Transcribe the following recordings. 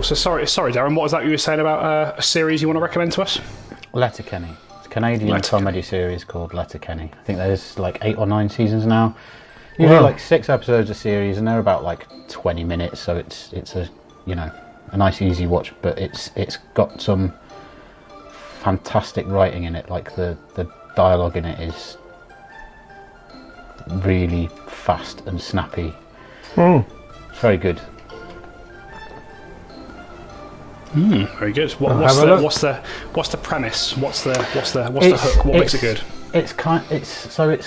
So sorry, Darren. What was that you were saying about a series you want to recommend to us? Letterkenny. It's a Canadian comedy series called Letterkenny. I think there's like 8 or 9 seasons now. Usually like 6 episodes a series, and they're about like 20 minutes. So it's a a nice easy watch, but it's got some fantastic writing in it. Like the dialogue in it is really fast and snappy. It's very good. Very good. What's the premise? What's the hook? What makes it good? It's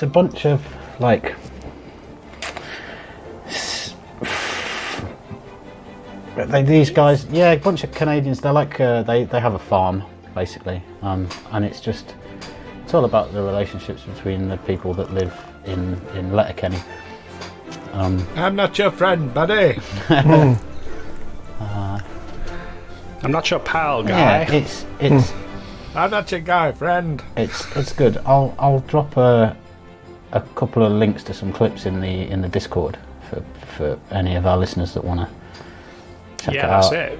a bunch of like these guys, a bunch of Canadians. They're like they have a farm basically, and it's all about the relationships between the people that live in Letterkenny. I'm not your friend, buddy. I'm not your pal, guy. Yeah, it's I'm not your guy, friend. It's good. I'll drop a couple of links to some clips in the Discord for any of our listeners that want to check it out. That's it.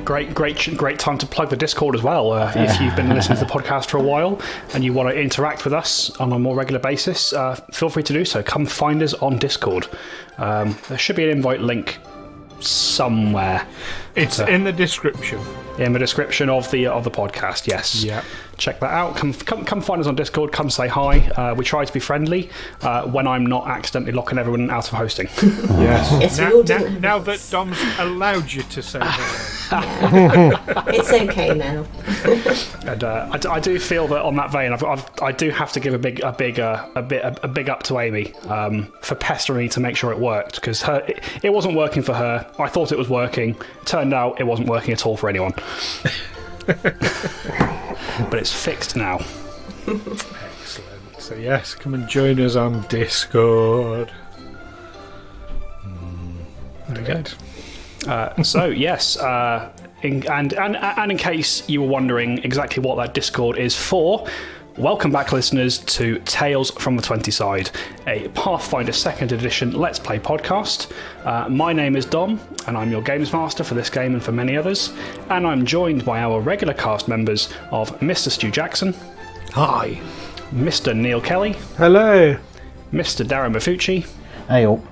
Great time to plug the Discord as well. If you've been listening to the podcast for a while and you want to interact with us on a more regular basis, feel free to do so. Come find us on Discord. There should be an invite link somewhere. It's in the description. In the description of the podcast, yes. Yeah. Check that out. Come find us on Discord. Come say hi. We try to be friendly when I'm not accidentally locking everyone out of hosting. Yes. Now that Dom's allowed you to say that. It's okay now. And I do feel that on that vein, I do have to give a big up to Amy for pestering me to make sure it worked, because it wasn't working for her. I thought it was working. Turned out it wasn't working at all for anyone. But it's fixed now. Excellent. So yes, come and join us on Discord. Very good. So yes, in case you were wondering exactly what that Discord is for, welcome back, listeners, to Tales from the 20 Side, a Pathfinder 2nd Edition Let's Play podcast. My name is Dom, and I'm your Games Master for this game and for many others. And I'm joined by our regular cast members of Mr. Stu Jackson. Hi. Mr. Neil Kelly. Hello. Mr. Darren Mafucci. Hey all.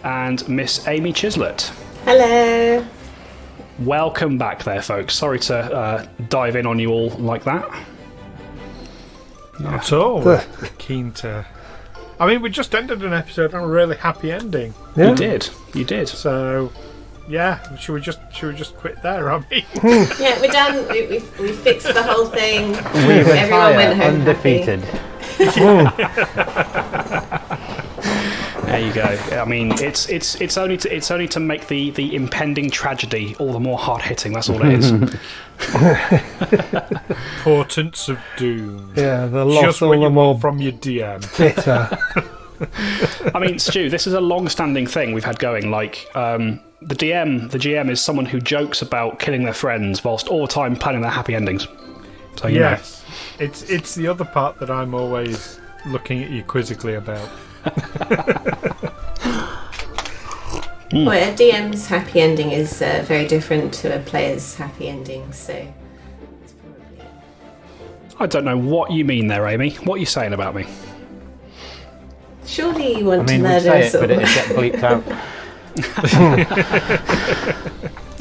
And Miss Amy Chislett. Hello. Welcome back there, folks. Sorry to dive in on you all like that. Not at all. We're keen to. I mean, we just ended an episode on a really happy ending. Yeah. You did. So, yeah, should we just quit there, Robbie? Yeah, we're done. We fixed the whole thing. Everyone went home undefeated. There you go. I mean, it's only to make the impending tragedy all the more hard hitting. That's all it is. Portents of doom. Yeah, the loss just all what the you more want from your DM. bitter. I mean, Stu, this is a long-standing thing we've had going. Like, the GM is someone who jokes about killing their friends whilst all the time planning their happy endings. So yes, it's the other part that I'm always looking at you quizzically about. Well, a DM's happy ending is very different to a player's happy ending, so it's probably... I don't know what you mean there, Amy. What are you saying about me? Surely you want to we'd murder say us it, all. but it'd get bleeped out.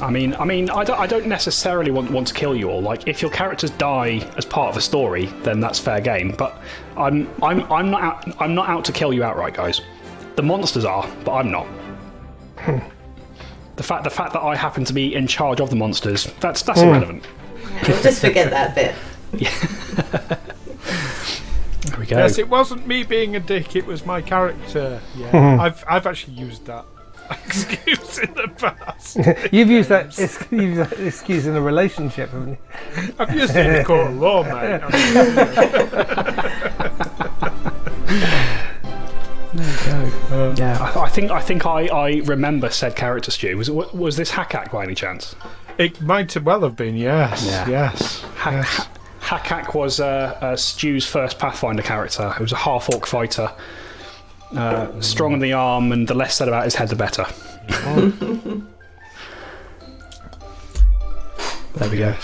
I mean, I don't necessarily want to kill you all. Like, if your characters die as part of the story, then that's fair game. But I'm not out to kill you outright, guys. The monsters are, but I'm not. The fact that I happen to be in charge of the monsters, that's irrelevant. Yeah, we'll just forget that bit. There we go. Yes, it wasn't me being a dick; it was my character. Yeah, I've actually used that excuse in the past. You've used that excuse in a relationship, haven't you? I've used it in the court of law, mate. There you go. Yeah, I think I remember said character, Stu. Was this Hakak by any chance? It might well have been. Yes. Yeah. Yes. Hakak was Stu's first Pathfinder character. He was a half-orc fighter. Strong in the arm, and the less said about his head, the better. There we go.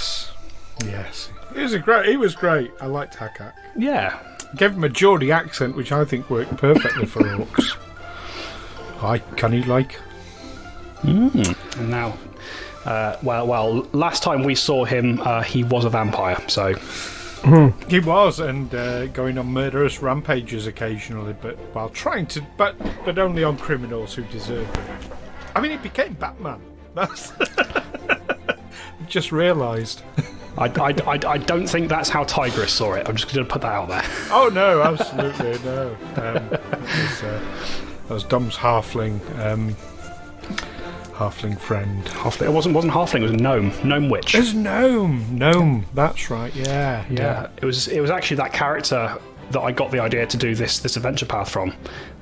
Yes. He was great. I liked Hakak. Yeah. Gave him a Geordie accent, which I think worked perfectly for orcs. Hi, can he like? And now, well, last time we saw him, he was a vampire, so... He was, and going on murderous rampages occasionally, but while trying to... But only on criminals who deserved it. I mean, he became Batman. That's... Just realised. I don't think that's how Tigris saw it. I'm just going to put that out there. Oh, no, absolutely, no. That was Dom's halfling friend. Halfling. It wasn't halfling. It was a gnome. Gnome witch. It was gnome. That's right. Yeah. It was actually that character that I got the idea to do this adventure path from,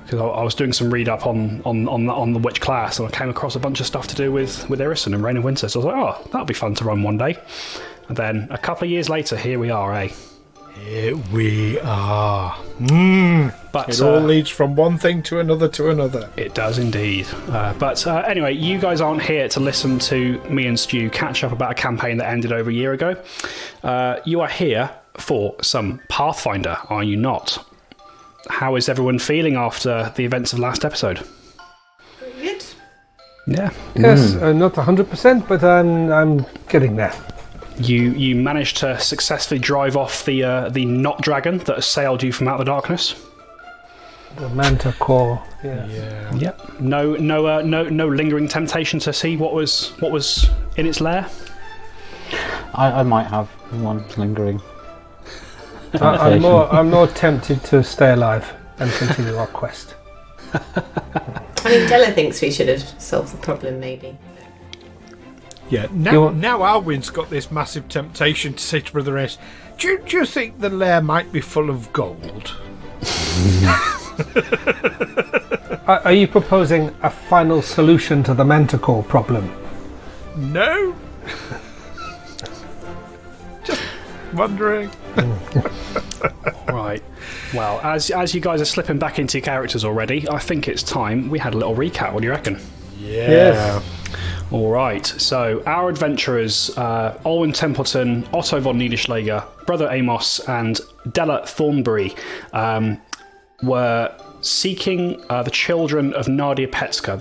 because I was doing some read up on the witch class, and I came across a bunch of stuff to do with Irison and Reign of Winter. So I was like, oh, that'll be fun to run one day. And then a couple of years later, here we are, eh? Here we are. But it all leads from one thing to another to another. It does indeed. But anyway, you guys aren't here to listen to me and Stu catch up about a campaign that ended over a year ago. You are here for some Pathfinder, are you not? How is everyone feeling after the events of last episode? Good. Yeah. Yes, not 100%, but I'm getting there. You managed to successfully drive off the knot dragon that assailed you from out of the darkness. The manticore. Yeah. Yep. No lingering temptation to see what was in its lair. I might have one lingering. I'm more tempted to stay alive and continue our quest. I mean, Della thinks we should have solved the problem, maybe. Yeah, now Alwyn's got this massive temptation to say to Brother S, do you think the lair might be full of gold? Are you proposing a final solution to the manticore problem? No. Just wondering. Right. Well, as you guys are slipping back into your characters already, I think it's time we had a little recap. What do you reckon? Yeah. All right, so our adventurers, Olwen Templeton, Otto von Niederschläger, Brother Amos, and Della Thornbury were seeking the children of Nadya Petska,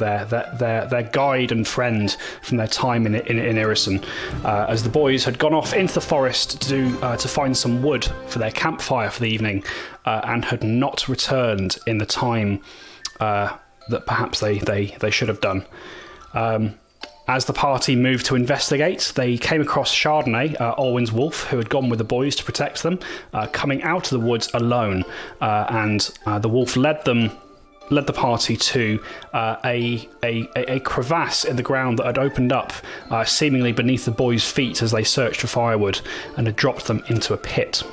their guide and friend from their time in Irison, as the boys had gone off into the forest to find some wood for their campfire for the evening, and had not returned in the time that perhaps they should have done. As the party moved to investigate, they came across Chardonnay, Olwen's wolf, who had gone with the boys to protect them, coming out of the woods alone, and the wolf led the party to a crevasse in the ground that had opened up, seemingly beneath the boys' feet as they searched for firewood, and had dropped them into a pit.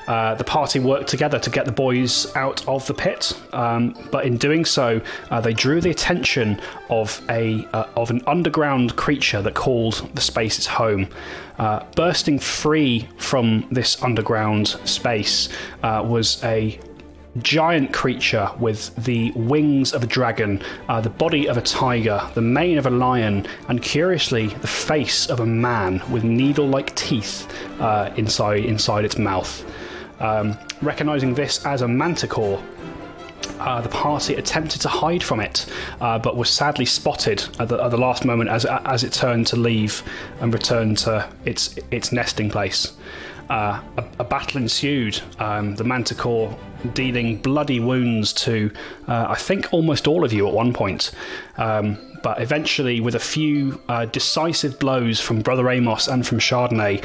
The party worked together to get the boys out of the pit, but in doing so, they drew the attention of an underground creature that called the space its home. Bursting free from this underground space was a giant creature with the wings of a dragon, the body of a tiger, the mane of a lion, and curiously the face of a man with needle-like teeth inside its mouth. Recognising this as a manticore, the party attempted to hide from it, but was sadly spotted at the last moment as it turned to leave and return to its nesting place. A battle ensued, the manticore dealing bloody wounds to, I think, almost all of you at one point. But eventually, with a few decisive blows from Brother Amos and from Chardonnay,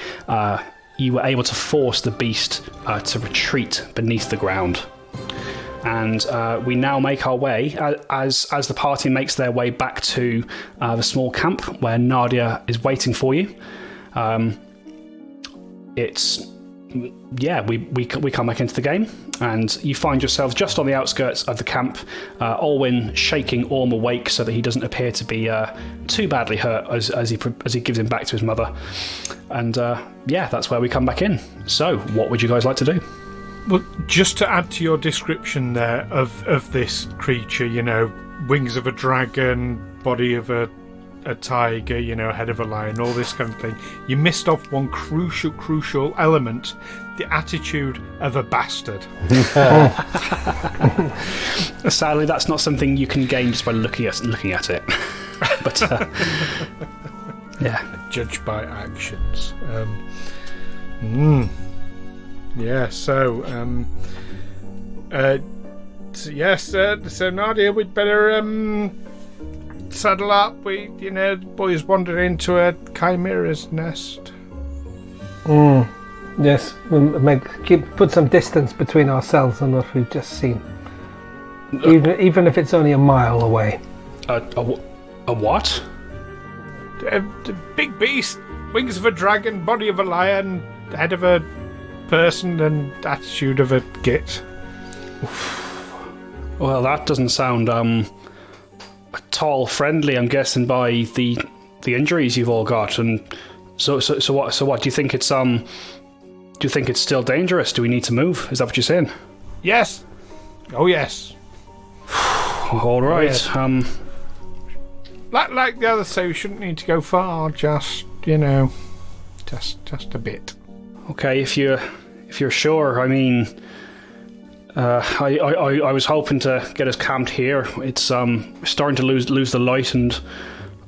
you were able to force the beast to retreat beneath the ground. And we now make our way, as the party makes their way back to the small camp where Nadya is waiting for you. We come back into the game, and you find yourselves just on the outskirts of the camp. Olwen shaking Orm awake so that he doesn't appear to be too badly hurt as he gives him back to his mother. And that's where we come back in. So, what would you guys like to do? Well, just to add to your description there of this creature, wings of a dragon, body of a a tiger, head of a lion, all this kind of thing. You missed off one crucial element: the attitude of a bastard. Sadly, that's not something you can gain just by looking at it. But yeah, judged by actions. Yeah. So, so Nadia, we'd better saddle up. Boys wandered into a chimera's nest. Yes, we'll put some distance between ourselves and what we've just seen. Even if it's only a mile away. A what? A big beast, wings of a dragon, body of a lion, head of a person, and attitude of a git. Well, that doesn't sound at all friendly. I'm guessing by the injuries you've all got. And so what? Do you think it's still dangerous? Do we need to move? Is that what you're saying? Yes. Oh yes. All right. Oh, yes. Like the others say, we shouldn't need to go far. Just just a bit. Okay, if you're sure. I mean, I was hoping to get us camped here. It's starting to lose the light, and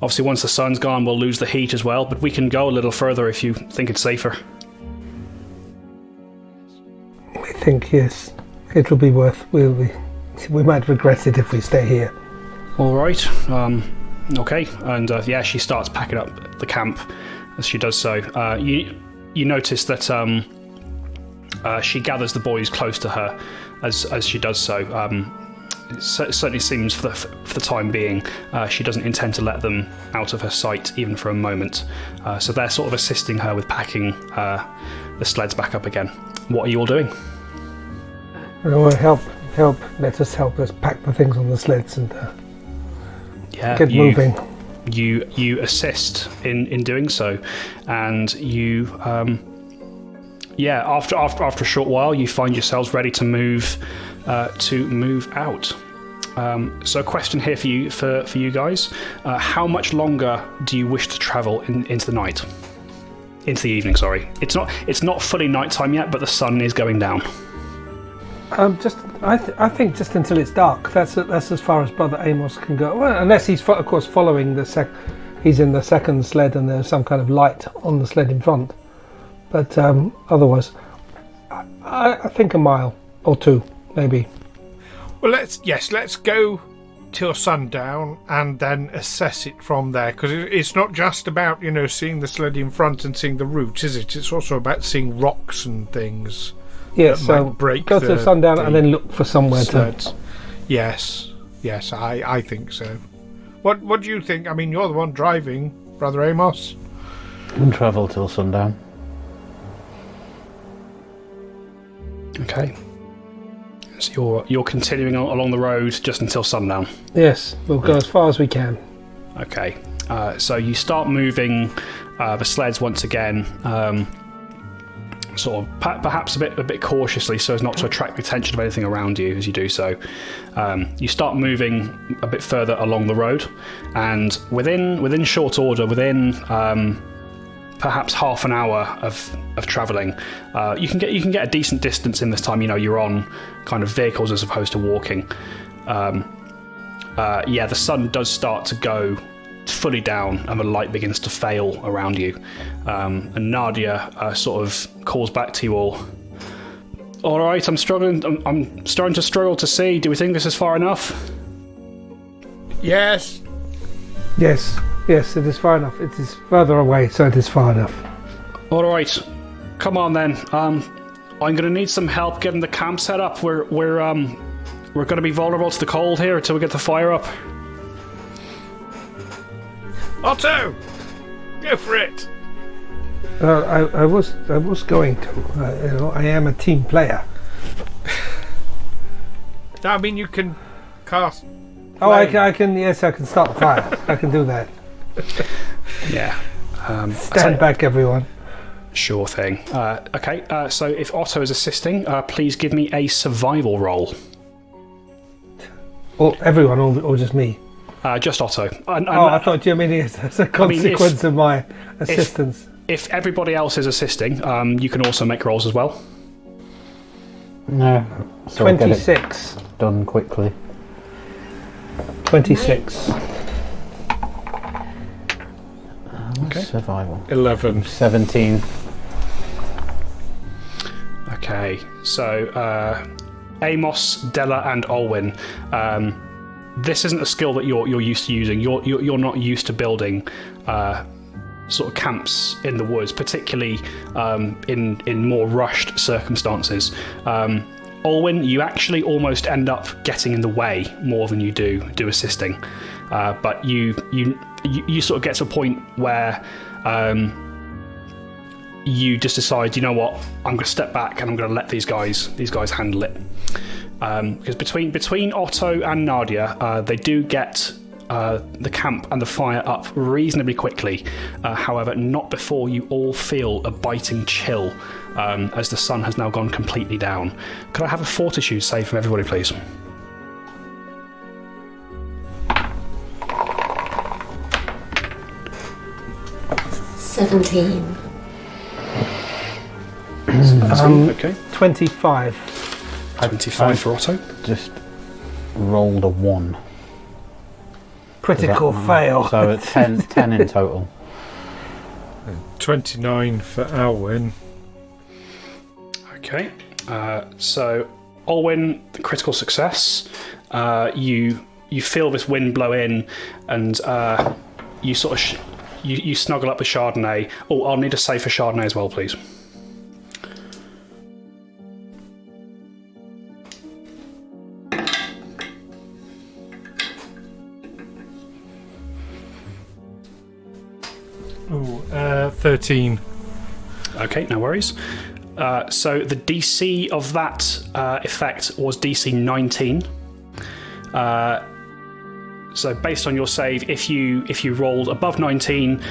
obviously once the sun's gone, we'll lose the heat as well. But we can go a little further if you think it's safer. I think yes, it'll be worth. We might regret it if we stay here. All right. Okay, and she starts packing up the camp. As she does so, you notice that she gathers the boys close to her as she does so. It certainly seems for the time being she doesn't intend to let them out of her sight even for a moment. So they're sort of assisting her with packing the sleds back up again. What are you all doing? Help! Let us help us pack the things on the sleds and get moving. You assist in doing so, and you after a short while you find yourselves ready to move out. So a question here for you guys: how much longer do you wish to travel into the night? Into the evening, sorry. It's not fully nighttime yet, but the sun is going down. I think just until it's dark. That's as far as Brother Amos can go. Well, unless he's of course following he's in the second sled and there's some kind of light on the sled in front. But otherwise, I think a mile or two maybe. Well, let's go till sundown and then assess it from there, because it's not just about seeing the sled in front and seeing the route, is it? It's also about seeing rocks and things. Yes, so go to sundown and then look for somewhere sleds. To. Yes, I think so. What do you think? I mean, you're the one driving, Brother Amos. And travel till sundown. Okay. So you're continuing along the road just until sundown. Yes, we'll go as far as we can. Okay. So you start moving the sleds once again. Sort of perhaps a bit cautiously, so as not to attract the attention of anything around you as you do so. You start moving a bit further along the road, and within short order, within perhaps half an hour of travelling, you can get a decent distance in this time. You're on kind of vehicles as opposed to walking. The sun does start to go fully down and the light begins to fail around you, and Nadya sort of calls back to you all. All right, I'm starting to struggle to see. Do we think this is far enough? Yes, it is far enough. It is further away, so it is far enough. All right, come on then. I'm going to need some help getting the camp set up. We're going to be vulnerable to the cold here until we get the fire up. Otto, go for it. I was going to. I am a team player. I mean, you can cast. Oh, I can. Yes, I can start a fire. I can do that. Yeah. Stand back, everyone. Sure thing. Okay. So if Otto is assisting, please give me a survival roll. Or everyone, or just me. Just Otto. I thought you mean as a consequence of my assistance. If everybody else is assisting, you can also make rolls as well. No. So 26. Done quickly. 26. Okay. Survival. 11. 17. Okay, so Amos, Della, and Olwyn. This isn't a skill that you're used to using. You're not used to building sort of camps in the woods, particularly in more rushed circumstances. Olwyn, you actually almost end up getting in the way more than you do assisting. But you sort of get to a point where you just decide, you know what, I'm going to step back and I'm going to let these guys handle it. Because between Otto and Nadya, they do get the camp and the fire up reasonably quickly. However, not before you all feel a biting chill as the sun has now gone completely down. Could I have a fortitude save from everybody, please? "17." Okay. 25. 25 for Otto. Just rolled a 1. Critical fail. So it's 10 in total. 29 for Alwyn. Okay. So Olwyn, critical success. You feel this wind blow in, and you sort of you snuggle up with Chardonnay. Oh, I'll need a save for Chardonnay as well, please. Ooh, 13. Okay, no worries. So the DC of that effect was DC 19. So based on your save, if you rolled above 19,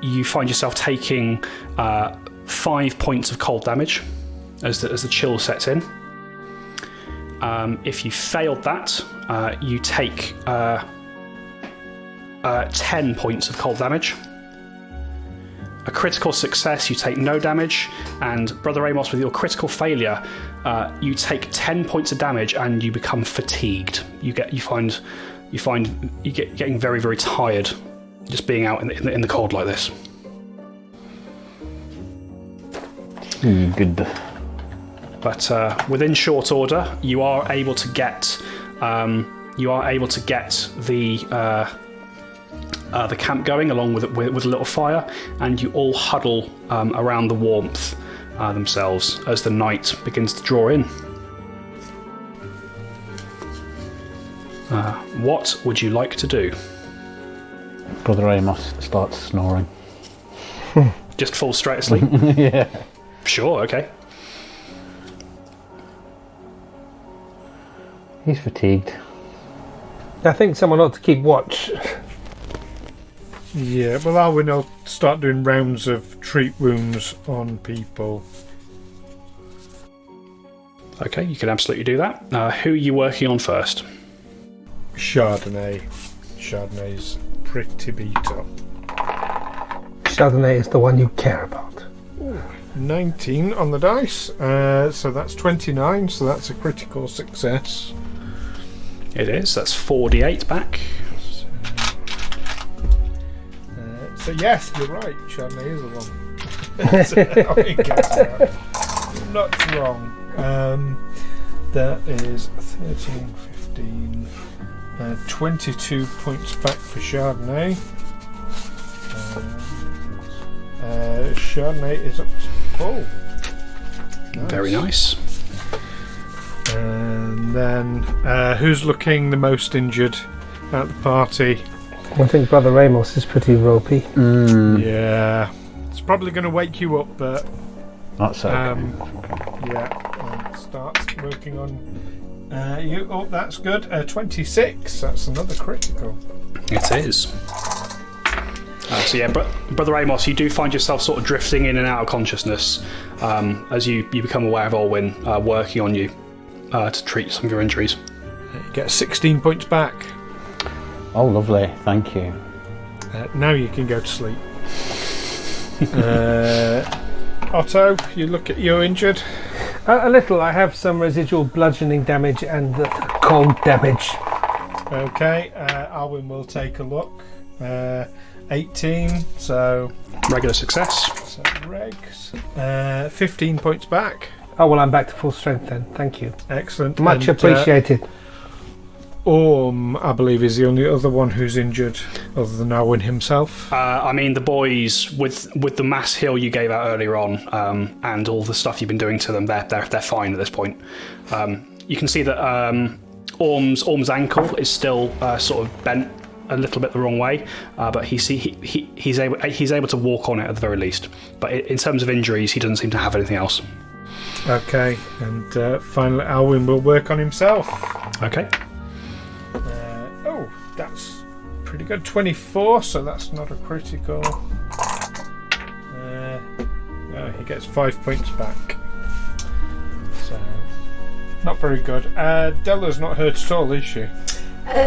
you find yourself taking 5 points of cold damage as the chill sets in. If you failed that, you take 10 points of cold damage. A critical success, you take no damage, and Brother Amos, with your critical failure, you take 10 points of damage and you become fatigued. You find you get getting very, very tired just being out in the cold like this. Good. But within short order, you are able to get the camp going along with a little fire, and you all huddle around the warmth themselves as the night begins to draw in. What would you like to do? Brother Amos starts snoring. Just fall straight asleep? Yeah. Sure, okay. He's fatigued. I think someone ought to keep watch. Yeah, well, Alwyn will start doing rounds of treat wounds on people. Okay, you can absolutely do that. Who are you working on first? Chardonnay. Chardonnay's pretty beat up. Chardonnay is the one you care about. 19 on the dice, so that's 29, so that's a critical success. It is. That's 4d8 back. So yes, you're right, Chardonnay is the one. Not wrong. That is 13, 15, 22 points back for Chardonnay. Chardonnay is up to full. Nice. Very nice. And then, who's looking the most injured at the party? I think Brother Amos is pretty ropey. Yeah. It's probably going to wake you up, but... That's okay. Yeah, starts working on you. Oh, that's good. 26. That's another critical. It is. So yeah, Brother Amos, you do find yourself sort of drifting in and out of consciousness as you become aware of Olwyn working on you to treat some of your injuries. You get 16 points back. Oh, lovely. Thank you. Now you can go to sleep. Otto, you're injured. A little. I have some residual bludgeoning damage and cold damage. Okay, Alwyn will take a look. 18, so Regular success. so regs. 15 points back. Oh well, I'm back to full strength then. Thank you. Excellent. Much And, appreciated. Orm, I believe, is the only other one who's injured, other than Alwyn himself. I mean, the boys with the mass heal you gave out earlier on, and all the stuff you've been doing to them, they're fine at this point. You can see that Orm's ankle is still sort of bent a little bit the wrong way, but he's able to walk on it at the very least. But in terms of injuries, he doesn't seem to have anything else. Okay, and finally, Alwyn will work on himself. Okay. Oh, that's pretty good. 24, so that's not a critical. He gets 5 points back. So, not very good. Della's not hurt at all, is she?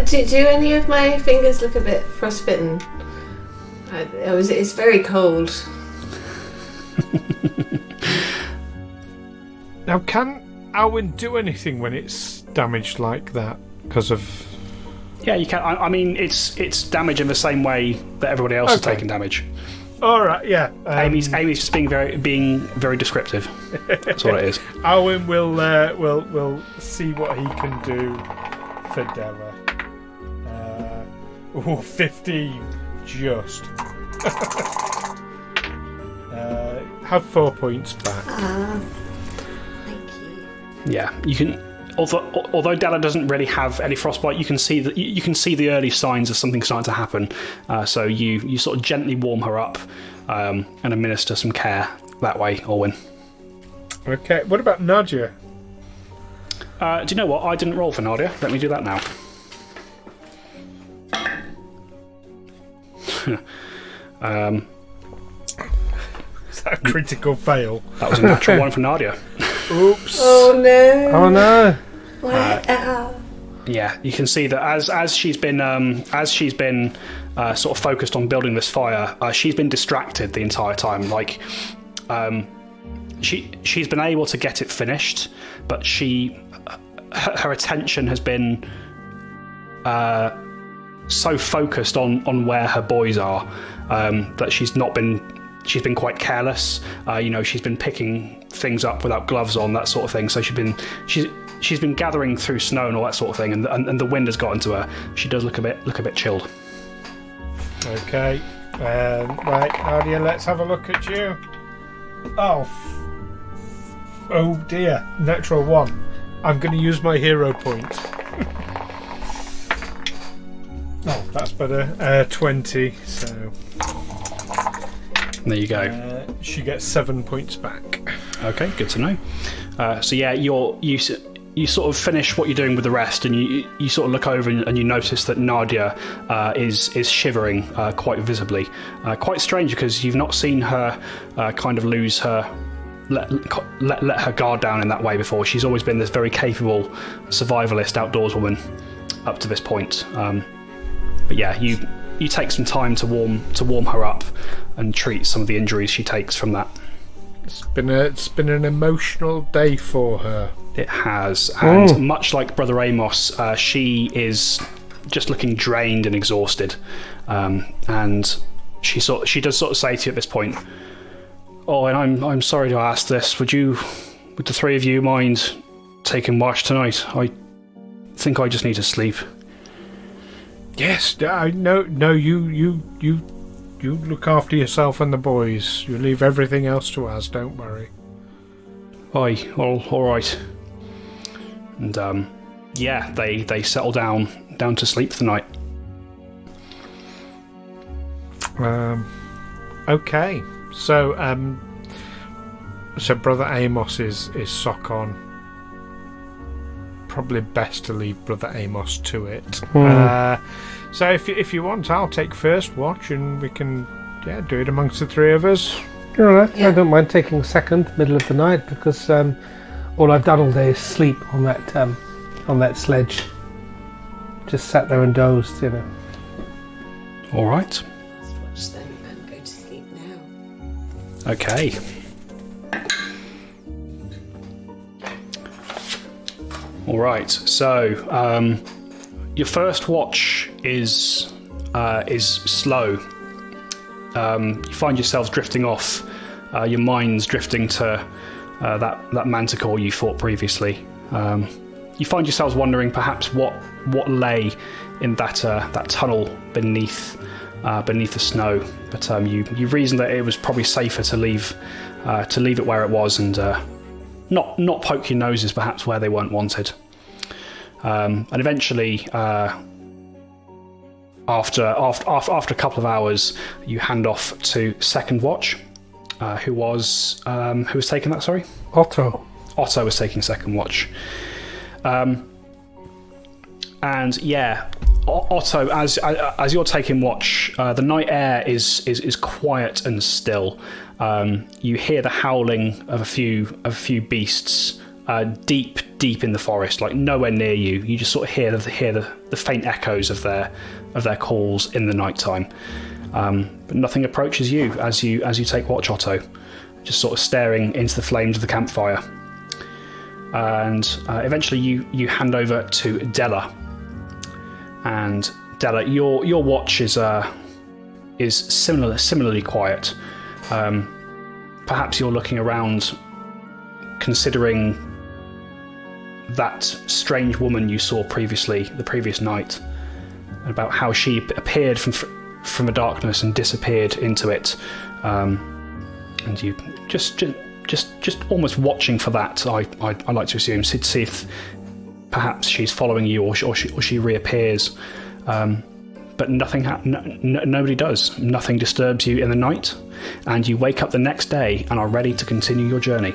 Do any of my fingers look a bit frostbitten? It's very cold. Now, can Alwyn do anything when it's damaged like that? Because of... Yeah, you can. I mean, it's damage in the same way that everybody else is taking damage. All right, yeah. Amy's just being very descriptive. That's what it is. Alwyn will see what he can do for Della. 15, just. Have 4 points back. Thank you. Yeah, you can. Although Della doesn't really have any frostbite, you can see the early signs of something starting to happen. So you sort of gently warm her up and administer some care that way, Orwin. Okay, what about Nadya? Do you know what? I didn't roll for Nadya. Let me do that now. Is that a critical fail? That was a natural one for Nadya. Oops. Oh no! Oh no! Yeah, you can see that as she's been sort of focused on building this fire, she's been distracted the entire time. Like, she's been able to get it finished, but her attention has been so focused on where her boys are that she's been quite careless. She's been picking things up without gloves on, that sort of thing. So she's been gathering through snow and all that sort of thing, and the wind has got into her. She does look a bit chilled. Okay, right, Nadia, let's have a look at you. Oh dear, natural 1. I'm going to use my hero point. Oh, that's better. 20, so... There you go. She gets 7 points back. Okay, good to know. So yeah, you sort of finish what you're doing with the rest, and you sort of look over and you notice that Nadya is shivering quite visibly. Quite strange, because you've not seen her kind of lose her... Let her guard down in that way before. She's always been this very capable survivalist outdoors woman up to this point. But yeah, you take some time to warm her up and treat some of the injuries she takes from that. It's been an emotional day for her. It has, and much like Brother Amos, she is just looking drained and exhausted. And she does sort of say to you at this point, "Oh, and I'm sorry to ask this. Would the three of you mind taking watch tonight? I think I just need to sleep." Yes, I know. No, you look after yourself and the boys. You leave everything else to us. Don't worry. Aye, all right. And yeah, they settle down to sleep for the night. Okay. So Brother Amos is sock on. Probably best to leave Brother Amos to it. So if you want, I'll take first watch, and we can do it amongst the three of us. All right. Yeah. I don't mind taking second, middle of the night, because all I've done all day is sleep on that sledge. Just sat there and dozed, All right. Let's watch them and go to sleep now. Okay. All right. So your first watch is slow. You find yourselves drifting off. Your mind's drifting to that manticore you fought previously. You find yourselves wondering perhaps what lay in that tunnel beneath the snow. But you reasoned that it was probably safer to leave it where it was and not poke your noses perhaps where they weren't wanted. And eventually, after a couple of hours, you hand off to second watch. Who was taking that? Sorry, Otto. Otto was taking second watch. And yeah, Otto, as you're taking watch, the night air is quiet and still. You hear the howling of a few beasts deep in the forest, like nowhere near you. You just sort of hear the faint echoes of their calls in the nighttime. But nothing approaches you as you take watch, Otto, just sort of staring into the flames of the campfire. And eventually you hand over to Della. And Della, your watch is similarly quiet. Perhaps you're looking around, considering that strange woman you saw the previous night, and about how she appeared from the darkness and disappeared into it, and you just almost watching for that. I like to assume to see if perhaps she's following you or she reappears, but nothing. Nobody does. Nothing disturbs you in the night, and you wake up the next day and are ready to continue your journey.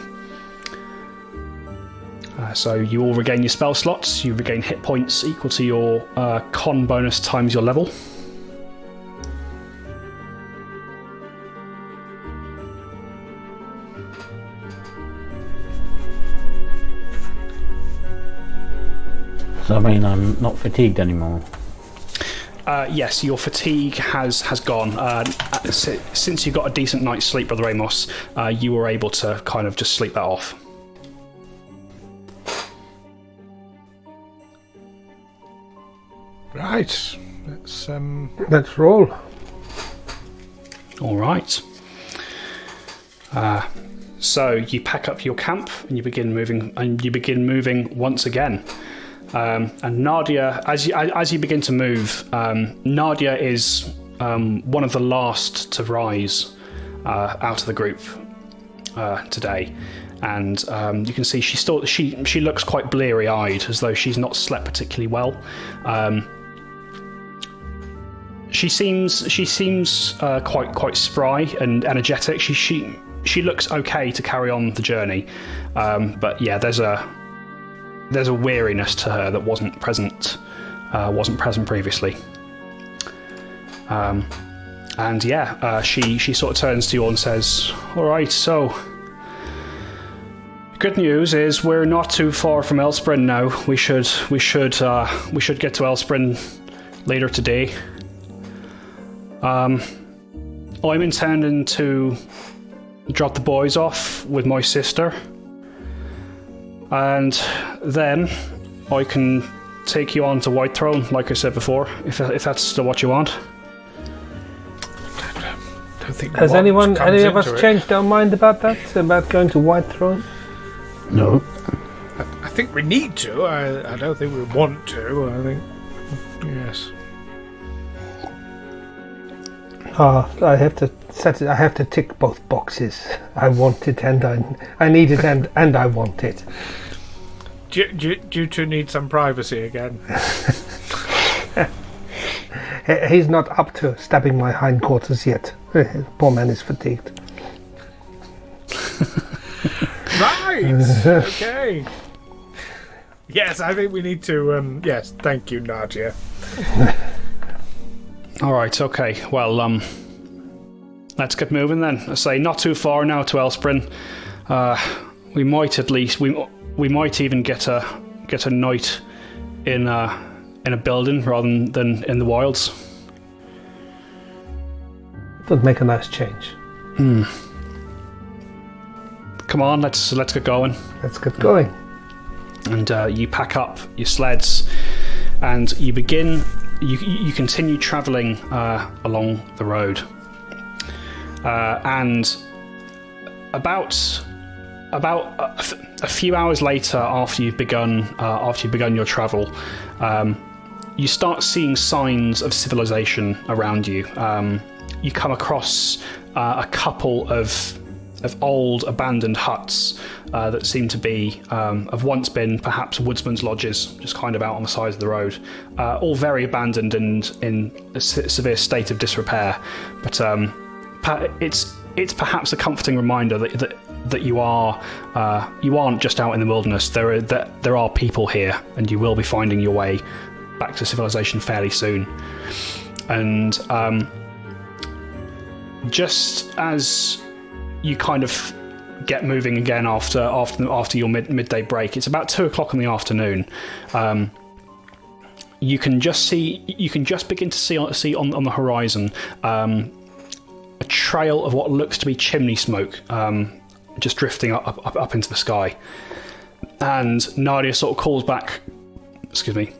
So you all regain your spell slots. You regain hit points equal to your con bonus times your level. So I mean, I'm not fatigued anymore. Yes, your fatigue has gone. Since you got a decent night's sleep, Brother Amos, you were able to kind of just sleep that off. Right, Let's roll. All right. So you pack up your camp and you begin moving once again. And Nadya, as you begin to move, Nadya is one of the last to rise out of the group today, and you can see she looks quite bleary-eyed, as though she's not slept particularly well. She seems quite spry and energetic. She looks okay to carry on the journey, but yeah, there's a weariness to her that wasn't present previously. And yeah, she sort of turns to you and says, "All right, so good news is we're not too far from Elsprin now. We should get to Elsprin later today. I'm intending to drop the boys off with my sister, and then I can take you on to White Throne, like I said before, if that's still what you want." don't think Has any of us it. changed our mind about that? About going to White Throne? No. I think we need to. I don't think we want to. I think yes. I have to set it. I have to tick both boxes. I want it, and I need it, and I want it. Do you two need some privacy again? He's not up to stabbing my hindquarters yet. Poor man is fatigued. Right. Okay. Yes, I think we need to. Yes, thank you, Nadya. All right, okay. Well, let's get moving then. I say not too far now to Elsprin. We might at least we might even get a night in a building rather than in the wilds. Does make a nice change. Come on, let's get going. Let's get going. And you pack up your sleds, and you begin. You continue travelling along the road, and about a few hours later, after you've begun your travel, you start seeing signs of civilization around you. You come across a couple of old abandoned huts that seem to be have once been perhaps woodsmen's lodges, just kind of out on the sides of the road, all very abandoned and in a severe state of disrepair. But it's perhaps a comforting reminder that you aren't just out in the wilderness. There are people here, and you will be finding your way back to civilization fairly soon. And just as you kind of get moving again after your midday break, it's about 2:00 in the afternoon. You can just begin to see on the horizon a trail of what looks to be chimney smoke, just drifting up into the sky. And Nadya sort of calls back. Excuse me.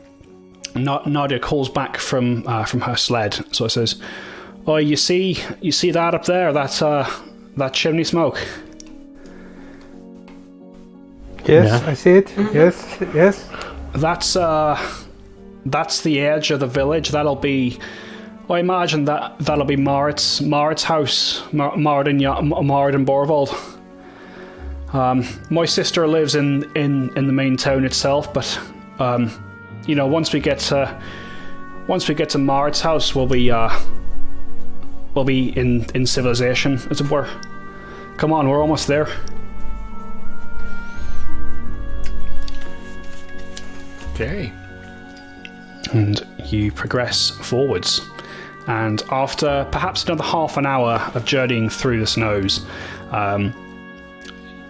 Nadya calls back from her sled. So it says, "Oh, you see that up there? That chimney smoke." Yes, Yeah. I see it. Mm-hmm. Yes. That's the edge of the village. I imagine that'll be Marit's house, Marit and Borvald. My sister lives in the main town itself, but once we get to Marit's house, we'll be in civilization, as it were. Come on, we're almost there. Okay. And you progress forwards. And after perhaps another half an hour of journeying through the snows,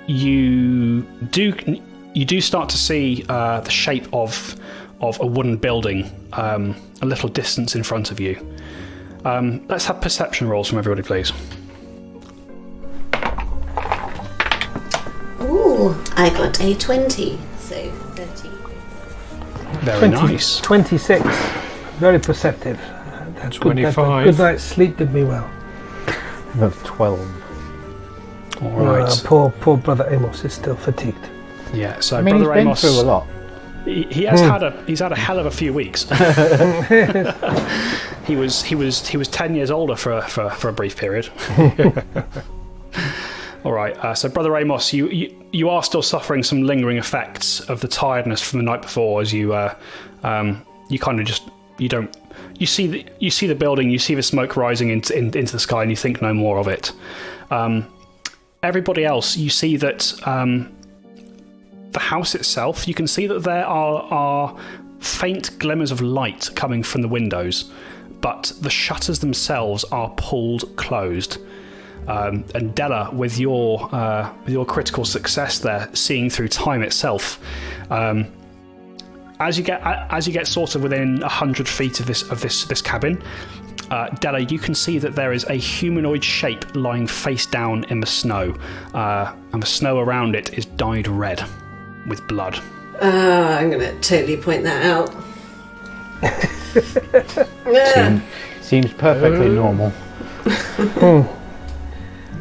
you do start to see the shape of a wooden building a little distance in front of you. Let's have perception rolls from everybody, please. Ooh, I got a 20, so 30. Very nice. 26. Very perceptive. That's 25. Good night's sleep did me well. That's 12. All right. Poor brother Amos is still fatigued. Yeah. So I mean, Brother he's been Amos, through a lot. He has had a hell of a few weeks. He was 10 years older for a brief period. All right. So Brother Amos, you are still suffering some lingering effects of the tiredness from the night before, as you kind of just you see the building, you see the smoke rising into the sky, and you think no more of it. Everybody else, you see that the house itself, you can see that there are faint glimmers of light coming from the windows, but the shutters themselves are pulled closed. And Della, with your critical success there, seeing through time itself, as you get sort of within 100 feet of this cabin, Della, you can see that there is a humanoid shape lying face down in the snow, and the snow around it is dyed red with blood. I'm going to totally point that out. Seems perfectly normal.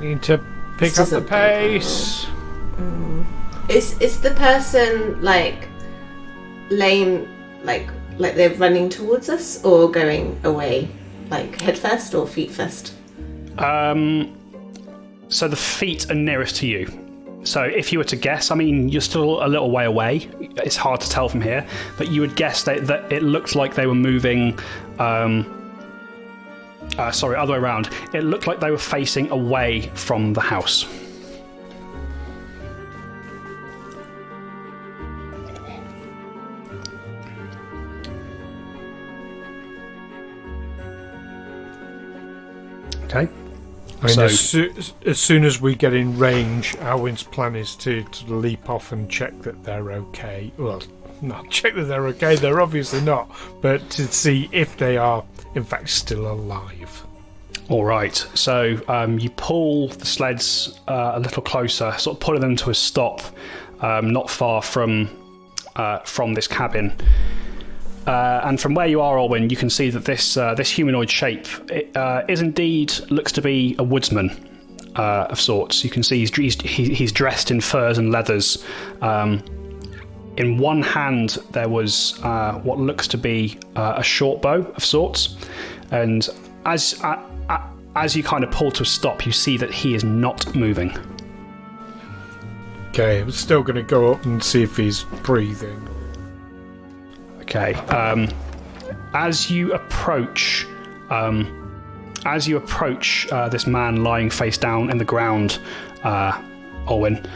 Need to pick up the pace. Is the person like laying like they're running towards us or going away, like head first or feet first? So the feet are nearest to you. So if you were to guess, I mean, you're still a little way away. It's hard to tell from here, but you would guess that it looked like they were moving. Sorry, other way around. It looked like they were facing away from the house. Okay. I mean, So- as soon as we get in range, Alwyn's plan is to leap off and check that they're okay. Well, not check that they're okay, they're obviously not, but to see if they are, in fact, still alive. All right, so you pull the sleds a little closer, sort of pulling them to a stop, not far from this cabin. And from where you are, Alwyn, you can see that this humanoid shape looks to be a woodsman of sorts. You can see he's dressed in furs and leathers. In one hand, there was what looks to be a short bow of sorts, and as you kind of pull to a stop, you see that he is not moving. Okay, I'm still going to go up and see if he's breathing. Okay. As you approach this man lying face down in the ground, Olwyn,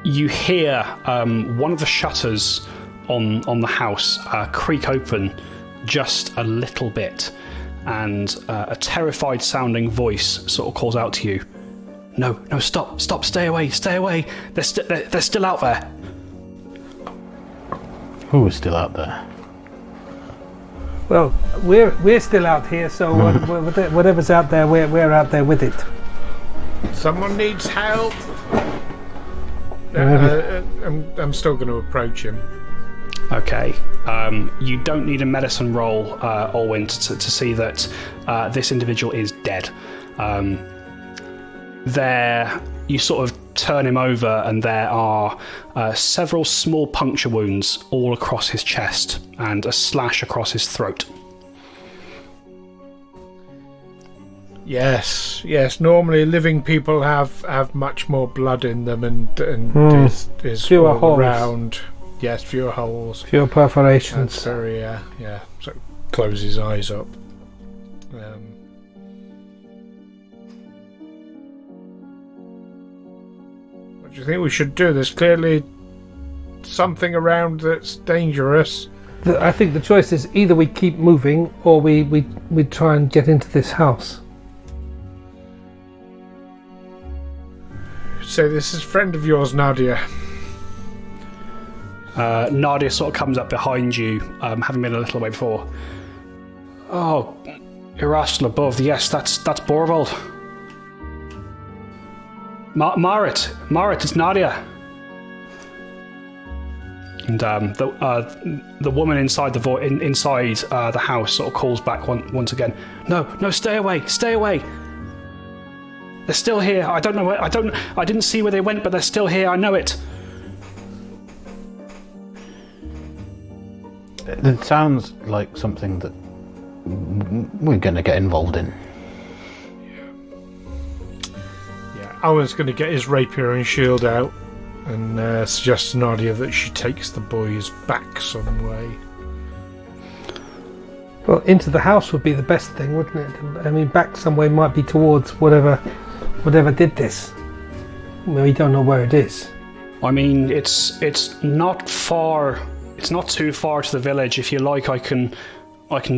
you hear one of the shutters on the house creak open just a little bit, and a terrified sounding voice sort of calls out to you. No, stop, stay away. They're still out there. Who is still out there? Well, we're still out here, so whatever's out there, we're out there with it. Someone needs help. I'm still going to approach him. Okay. You don't need a medicine roll, Olwyn, to see that this individual is dead. You sort of turn him over, and there are several small puncture wounds all across his chest and a slash across his throat. Yes. Normally, living people have much more blood in them, and is fewer all holes around. Yes, fewer holes, fewer perforations. That's very So close his eyes up. What do you think we should do? There's clearly something around that's dangerous. I think the choice is either we keep moving or we try and get into this house. So this is a friend of yours, Nadya. Nadya sort of comes up behind you, having been a little way before. Oh, Irastal above. Yes, that's Borvald. Marit, it's Nadya. And the woman inside the house sort of calls back once again. No, stay away. They're still here. I don't know where. I didn't see where they went, but they're still here. I know it. It sounds like something that we're going to get involved in. Yeah, Alan's going to get his rapier and shield out and suggest to Nadia that she takes the boys back some way. Well, into the house would be the best thing, wouldn't it? I mean, back some way might be towards whatever did this. We don't know where it is. I mean, it's not far. It's not too far to the village. If you like, I can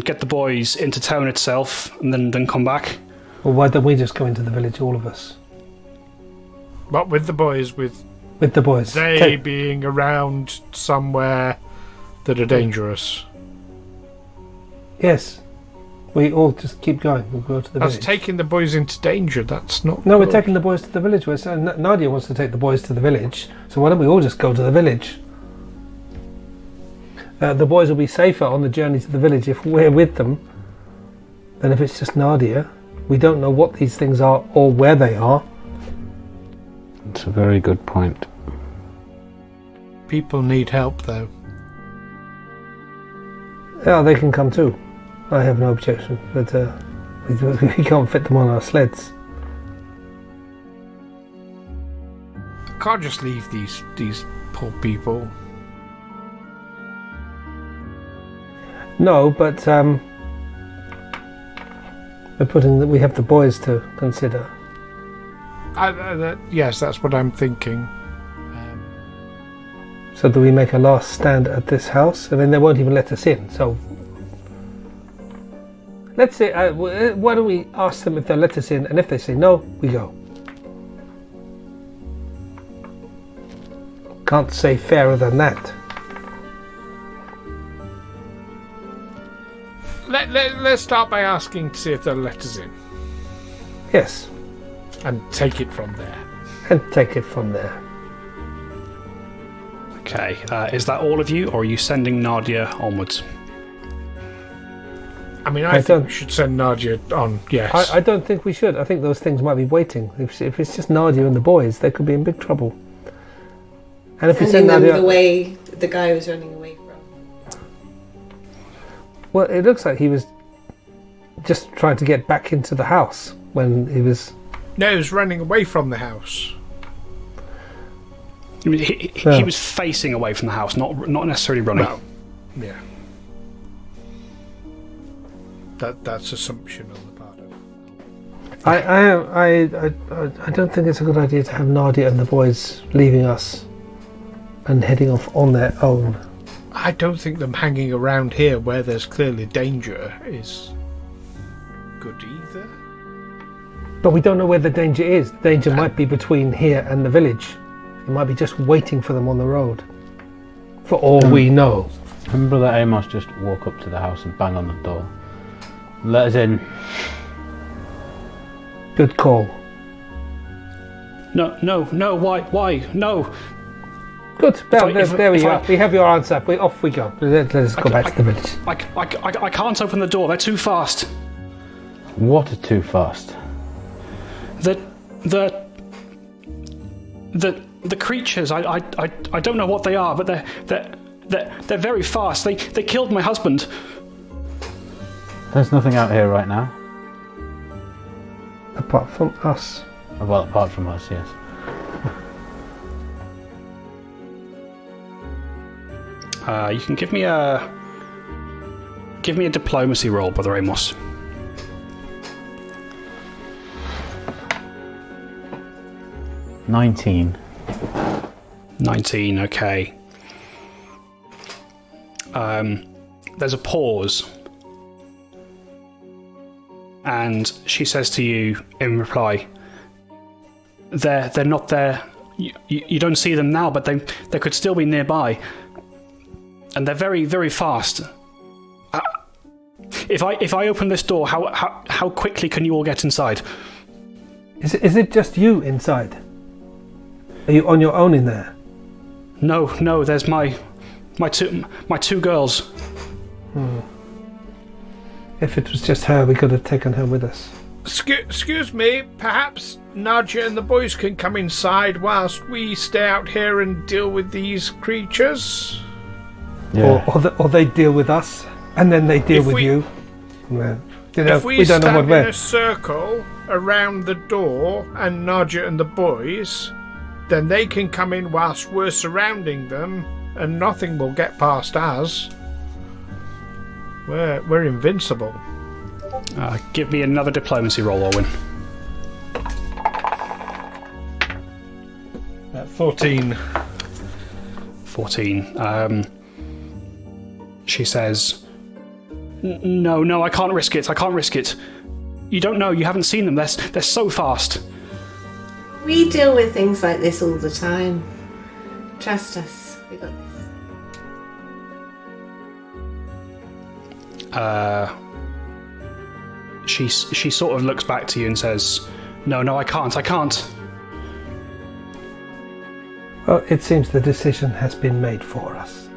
get the boys into town itself and then come back. Well, why don't we just go into the village, all of us? But with the boys, with the boys, they being around somewhere that are dangerous. Yes, we all just keep going. We'll go to the village. That's taking the boys into danger. That's not. No, good. we're taking the boys to the village. Nadia wants to take the boys to the village, so why don't we all just go to the village? The boys will be safer on the journey to the village if we're with them than if it's just Nadia. We don't know what these things are or where they are. That's a very good point. People need help, though. Yeah, they can come too. I have no objection, but we can't fit them on our sleds. Can't just leave these poor people. No, but we have the boys to consider. Yes, that's what I'm thinking. So do we make a last stand at this house? I mean, they won't even let us in, so... Let's say, why don't we ask them if they'll let us in, and if they say no, we go. Can't say fairer than that. let's start by asking to see if they'll let us in. Yes. And take it from there. Okay, is that all of you, or are you sending Nadya onwards? I mean, I think we should send Nadya on, yes. I don't think we should. I think those things might be waiting. If it's just Nadya and the boys, they could be in big trouble. And if we send them Nadya... the way the guy was running away from. Well, it looks like he was just trying to get back into the house when he was... No, he was running away from the house. He was facing away from the house, not necessarily running. Well, yeah. That's assumption on the part of. I don't think it's a good idea to have Nadya and the boys leaving us and heading off on their own. I don't think them hanging around here where there's clearly danger is good either. But we don't know where the danger is. The danger might be between here and the village. He might be just waiting for them on the road. For all we know. Can Brother Amos just walk up to the house and bang on the door? Let us in. Good call. No, why, no. Good, there we go. We have your answer. Off we go. Let's go back to the village. I can't open the door, they're too fast. What are too fast? The creatures, I don't know what they are, but they're very fast. They killed my husband. There's nothing out here right now. Apart from us. Well, apart from us, yes. You can give me a diplomacy roll, Brother Amos. 19. 19, okay. There's a pause. And she says to you in reply, they're not there. You don't see them now, but they could still be nearby. And they're very, very fast. If I open this door, how quickly can you all get inside? Is it just you inside? Are you on your own in there? No. There's my two girls. If it was just her, we could have taken her with us. Excuse me, perhaps Nadya and the boys can come inside whilst we stay out here and deal with these creatures? Yeah. Or they deal with us, and then they deal with you. Yeah. If we stand in a circle around the door and Nadya and the boys, then they can come in whilst we're surrounding them, and nothing will get past us. We're invincible. Give me another diplomacy roll, Orwin. 14. 14. She says, No, I can't risk it. You don't know, you haven't seen them. They're so fast. We deal with things like this all the time. Trust us. We got this. She sort of looks back to you and says, No, I can't. Well, it seems the decision has been made for us.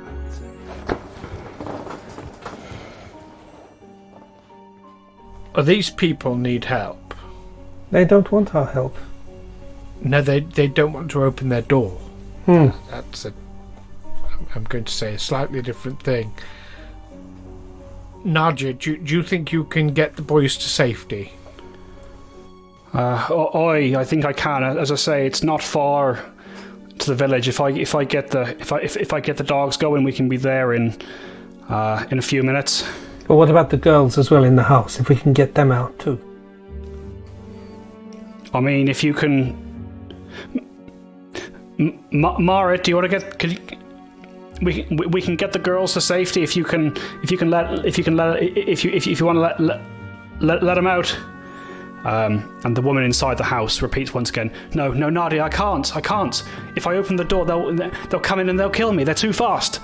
These people need help. They don't want our help. No, they don't want to open their door. That's I'm going to say a slightly different thing. Nadya, do you think you can get the boys to safety? I think I can. As I say, it's not far to the village. If I get the dogs going, we can be there in a few minutes. But what about the girls as well in the house? If we can get them out too. I mean, if you can, Mara, do you want to get? We can get the girls to safety if you want to let them out. And the woman inside the house repeats once again, No, Nadya, I can't. If I open the door, they'll come in and they'll kill me. They're too fast.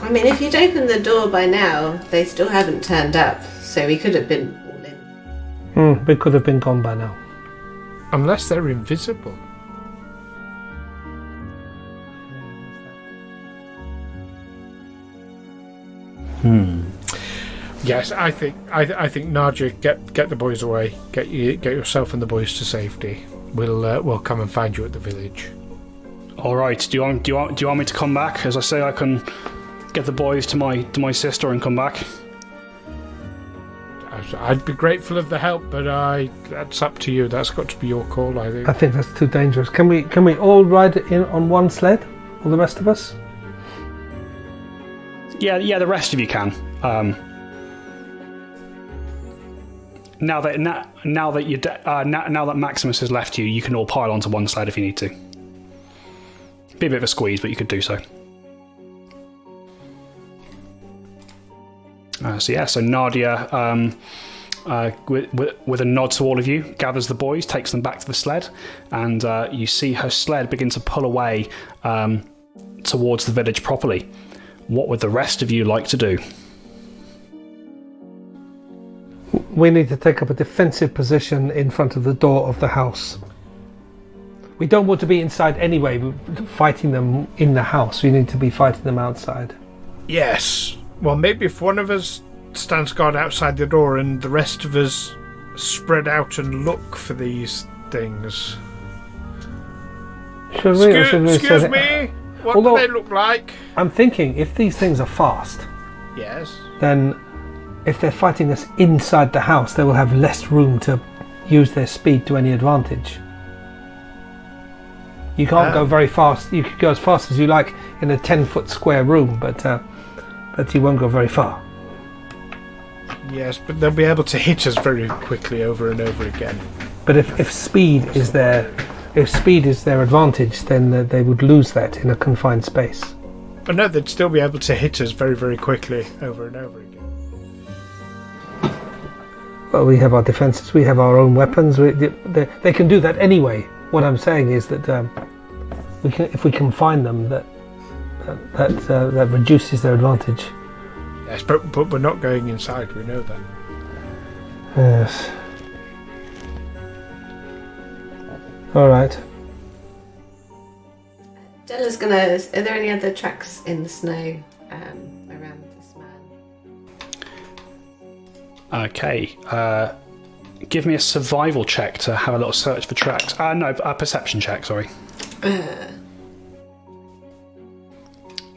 I mean, if you'd opened the door by now, they still haven't turned up, so we could have been all in. We could have been gone by now. Unless they're invisible. Yes, I think Nadya, get the boys away. Get yourself and the boys to safety. We'll come and find you at the village. All right. Do you want me to come back? As I say, I can get the boys to my sister and come back. I'd be grateful of the help, but that's up to you. That's got to be your call, I think. I think that's too dangerous. Can we all ride in on one sled? All the rest of us? Yeah, the rest of you can. Now that Maximus has left you, you can all pile onto one sled if you need to. Be a bit of a squeeze, but you could do so. So Nadya, with a nod to all of you, gathers the boys, takes them back to the sled, and you see her sled begin to pull away towards the village properly. What would the rest of you like to do? We need to take up a defensive position in front of the door of the house. We don't want to be inside anyway, fighting them in the house. We need to be fighting them outside. Yes. Well, maybe if one of us stands guard outside the door and the rest of us spread out and look for these things. Excuse me? What do they look like? I'm thinking, if these things are fast, yes, then if they're fighting us inside the house, they will have less room to use their speed to any advantage. You can't go very fast. You could go as fast as you like in a 10-foot square room, but you won't go very far. Yes, but they'll be able to hit us very quickly over and over again. But if speed is their advantage, then they would lose that in a confined space. But no, they'd still be able to hit us very, very quickly over and over again. Well, we have our defences. We have our own weapons. They can do that anyway. What I'm saying is that if we can find them, that reduces their advantage. Yes, but we're not going inside. We know that. Yes. All right. Della's gonna. Are there any other tracks in the snow around this man? Okay. Give me a survival check to have a little search for tracks. No, a perception check. Sorry.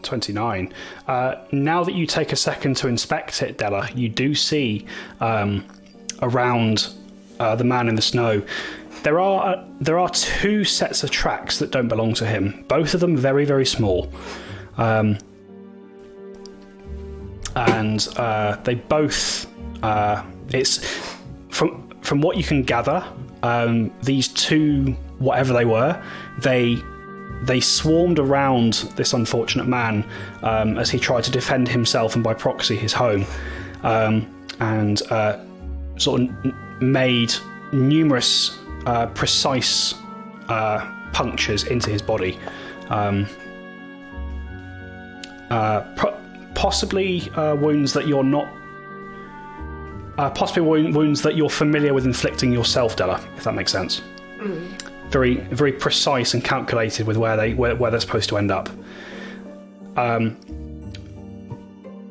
29. Now that you take a second to inspect it, Della, you do see around the man in the snow. There are two sets of tracks that don't belong to him. Both of them very, very small, and they both. It's from what you can gather. These two, whatever they were, they swarmed around this unfortunate man as he tried to defend himself and by proxy his home, and sort of made numerous precise punctures into his body, possibly wounds that you're not. Possibly wounds that you're familiar with inflicting yourself, Della, if that makes sense. Very, very precise and calculated with where they're supposed to end up.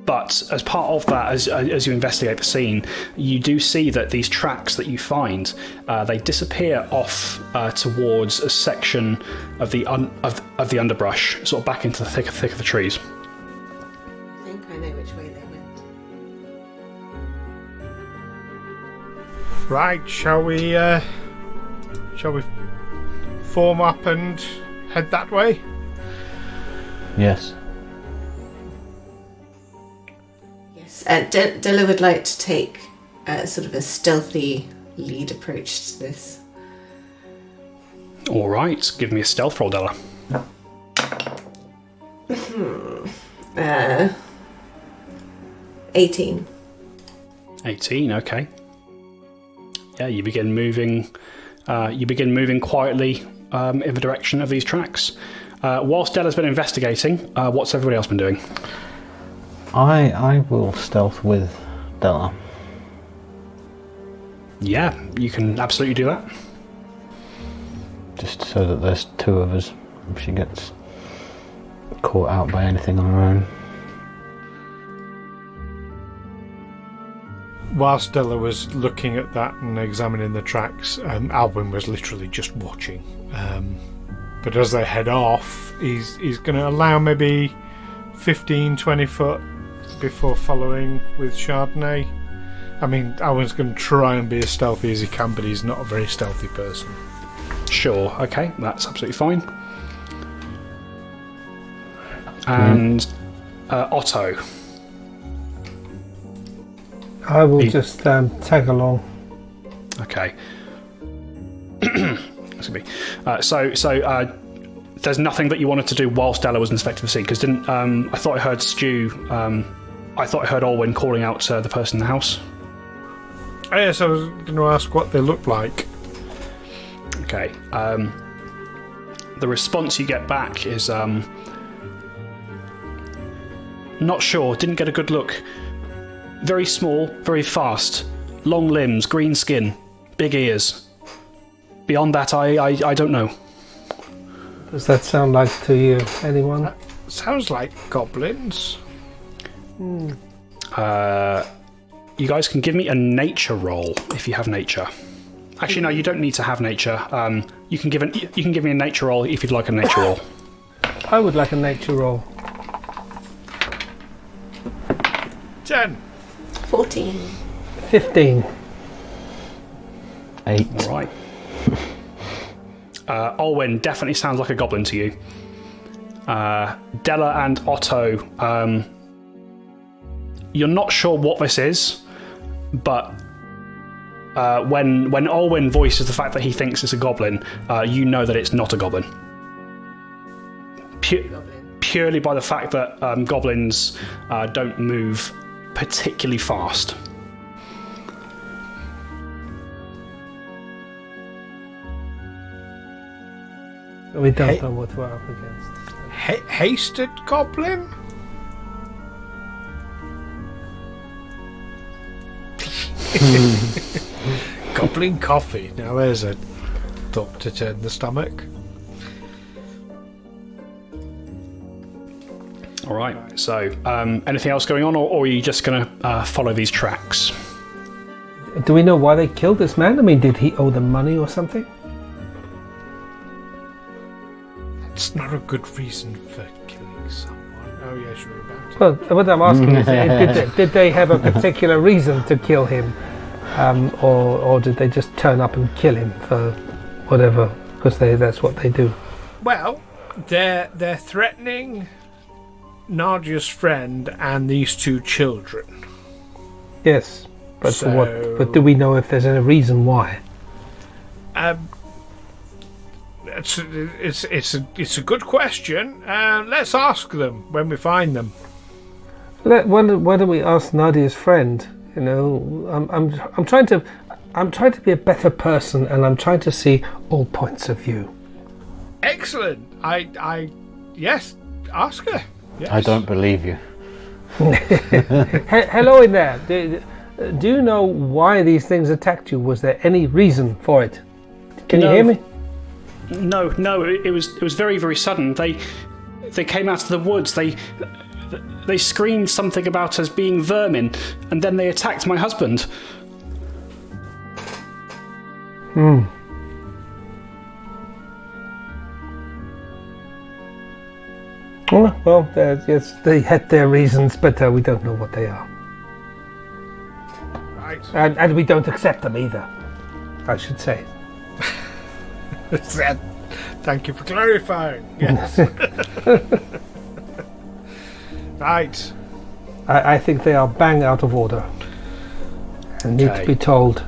But as part of that, as you investigate the scene, you do see that these tracks that you find, they disappear off towards a section of the underbrush, sort of back into the thick of the trees. I think I know which way they went. Right, shall we form up and head that way? Yes. Yes, Della would like to take sort of a stealthy lead approach to this. All right, give me a stealth roll, Della. 18. 18, okay. Yeah, you begin moving quietly in the direction of these tracks. Whilst Della's been investigating, what's everybody else been doing? I will stealth with Della. Yeah, you can absolutely do that. Just so that there's two of us if she gets caught out by anything on her own. Whilst Stella was looking at that and examining the tracks, Alwyn was literally just watching. But as they head off, he's going to allow maybe 15, 20 foot before following with Chardonnay. I mean, Alwyn's going to try and be as stealthy as he can, but he's not a very stealthy person. Sure, okay, that's absolutely fine. And Otto. I will just tag along. Okay. Excuse me. So there's nothing that you wanted to do while Stella was inspecting the scene, because didn't I thought I heard Stu. I thought I heard Olwyn calling out the person in the house. Oh, yes, I was going to ask what they look like. Okay. The response you get back is not sure. Didn't get a good look. Very small, very fast, long limbs, green skin, big ears. Beyond that, I don't know. Does that sound like to you, anyone? That sounds like goblins. You guys can give me a nature roll if you have nature. Actually, no, you don't need to have nature. You can give me a nature roll if you'd like a nature roll. I would like a nature roll. 10. 14. 15. 8. All right. Olwen definitely sounds like a goblin to you. Della and Otto, you're not sure what this is, but when Olwen voices the fact that he thinks it's a goblin, you know that it's not a goblin. Purely by the fact that goblins don't move particularly fast. We don't know what we're up against. Hasted goblin? Goblin coffee. Now there's a thought to turn the stomach. All right. So, anything else going on, or are you just going to follow these tracks? Do we know why they killed this man? I mean, did he owe them money or something? It's not a good reason for killing someone. Oh yes, you're about to. Well, what I'm asking is, did they have a particular reason to kill him, or did they just turn up and kill him for whatever? Because that's what they do. Well, they're threatening Nadya's friend and these two children. Yes, but for what? But do we know if there's any reason why? It's a good question. Let's ask them when we find them. Why don't we ask Nadia's friend? You know, I'm trying to be a better person, and I'm trying to see all points of view. Excellent. Yes, ask her. Yes. I don't believe you. Hello in there. Do you know why these things attacked you? Was there any reason for it? Can you hear me? No. It was very, very sudden. They came out of the woods. They screamed something about us being vermin, and then they attacked my husband. Well, yes, they had their reasons, but we don't know what they are. Right. And we don't accept them either, I should say. Thank you for clarifying. Yes. Right. I think they are bang out of order and need to be told.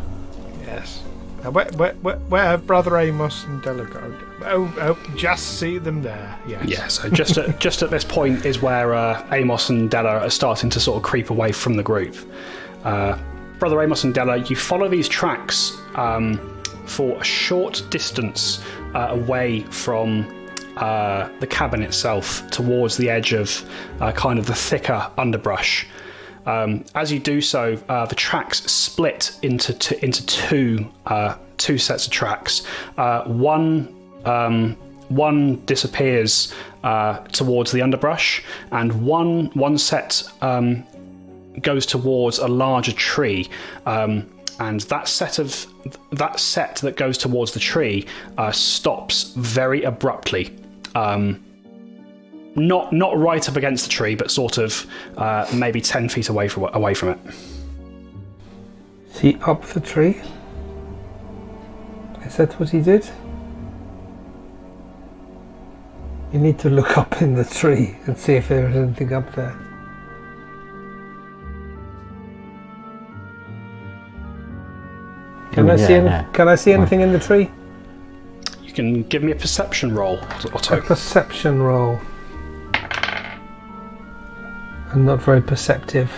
Yes. Now, where have Brother Amos and Della gone? Oh, just see them there. Yes. Yeah, so just at this point is where Amos and Della are starting to sort of creep away from the group. Brother Amos and Della, you follow these tracks for a short distance away from the cabin itself towards the edge of kind of the thicker underbrush. As you do so, the tracks split into two sets of tracks. One disappears towards the underbrush, and one set goes towards a larger tree. And that set that goes towards the tree stops very abruptly. Not right up against the tree, but sort of maybe 10 feet away from it. Is he up the tree? Is that what he did? You need to look up in the tree and see if there is anything up there. Can I see anything in the tree? You can give me a perception roll, Otto. A perception roll. I'm not very perceptive.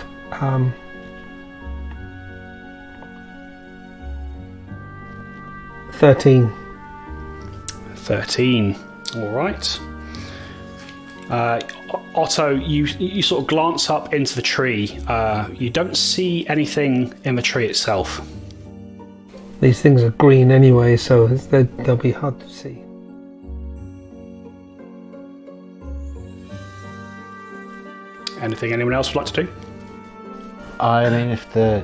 13. 13. All right. Otto, you sort of glance up into the tree. You don't see anything in the tree itself. These things are green anyway, so they'll be hard to see. Anything anyone else would like to do? I mean, if the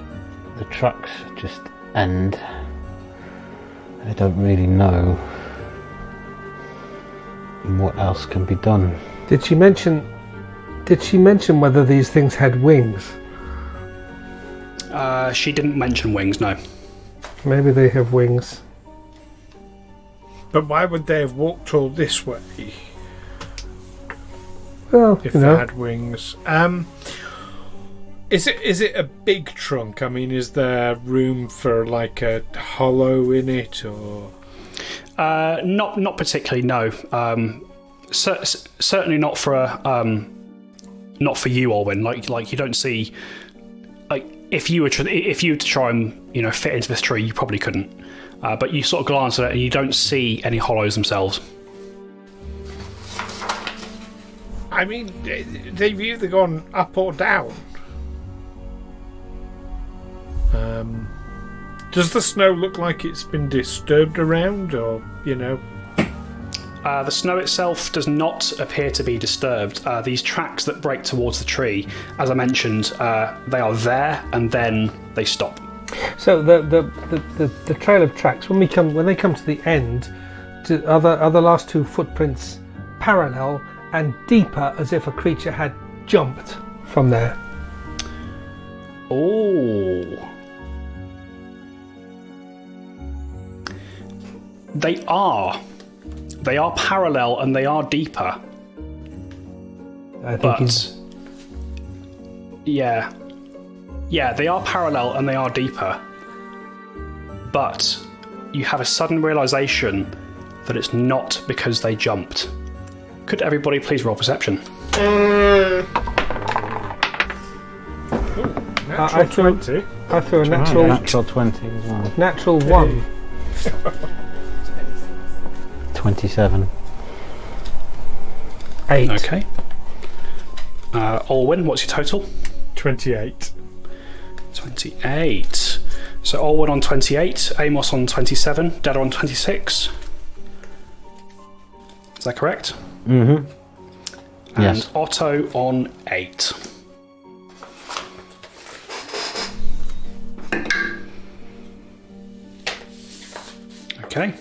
tracks just end, I don't really know what else can be done. Did she mention whether these things had wings? She didn't mention wings, no. Maybe they have wings. But why would they have walked all this way Well, if they had wings? Is it a big trunk? I mean, is there room for like a hollow in it, or? Not particularly. No. Certainly not for not for you, Olwyn. Like you don't see. Like if you were to try and fit into this tree, you probably couldn't. But you sort of glance at it and you don't see any hollows themselves. I mean, they've either gone up or down. Does the snow look like it's been disturbed around, or The snow itself does not appear to be disturbed. These tracks that break towards the tree, as I mentioned, they are there and then they stop. So the trail of tracks, when they come to the end, are the last two footprints parallel and deeper, as if a creature had jumped from there? Oh. They are parallel and they are deeper. I think yeah, they are parallel and they are deeper. But you have a sudden realization that it's not because they jumped. Could everybody please roll perception? Natural 20. I threw a natural 20 as well. Natural 1. 27. 8. Okay. Olwyn, what's your total? 28. 28. So Olwyn on 28, Amos on 27, Dada on 26. Is that correct? Mm-hmm. And Yes. Otto on 8. Okay.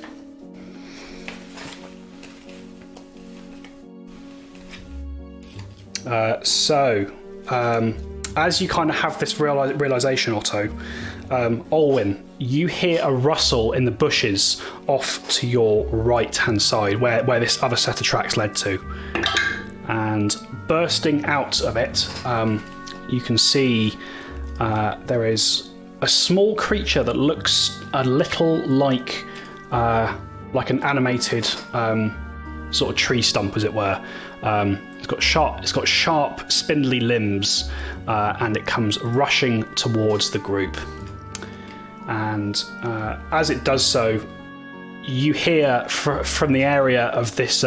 As you kind of have this realization, Otto, Olwyn, you hear a rustle in the bushes off to your right-hand side, where this other set of tracks led to. And bursting out of it, you can see there is a small creature that looks a little like an animated sort of tree stump, as it were. It's got sharp, spindly limbs, and it comes rushing towards the group. And as it does so, you hear from the area of this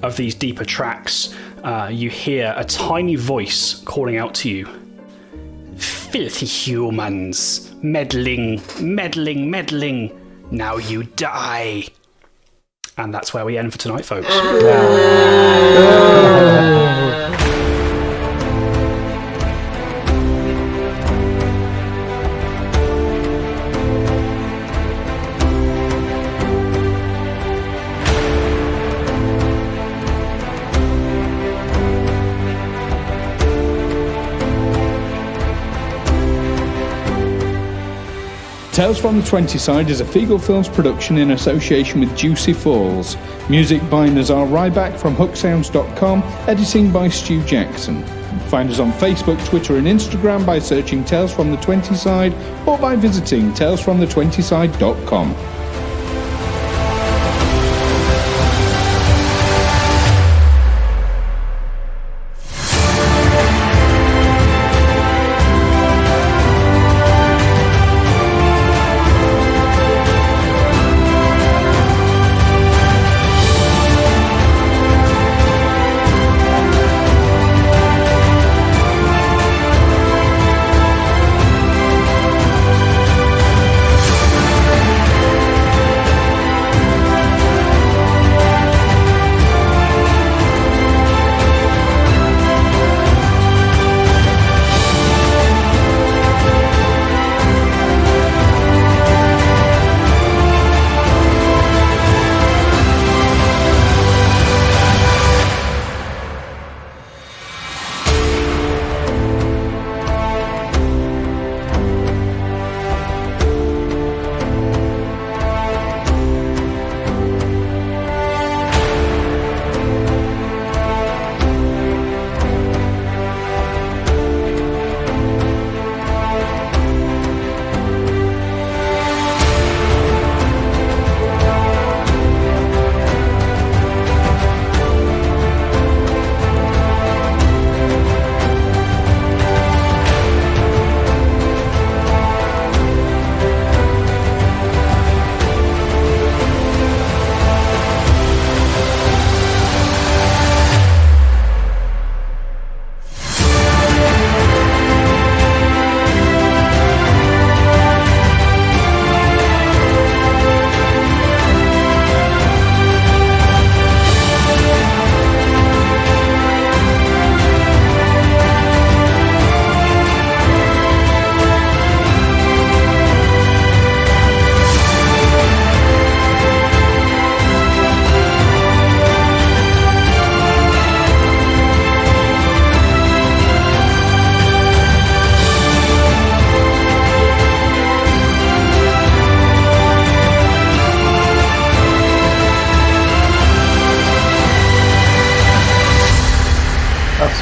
of these deeper tracks, you hear a tiny voice calling out to you. Filthy humans! Meddling, meddling, meddling! Now you die! And that's where we end for tonight, folks. Tales from the 20 Side is a Feagle Films production in association with Juicy Falls. Music by Nazar Ryback from hooksounds.com, editing by Stu Jackson. Find us on Facebook, Twitter and Instagram by searching Tales from the 20 Side or by visiting talesfromthe20side.com.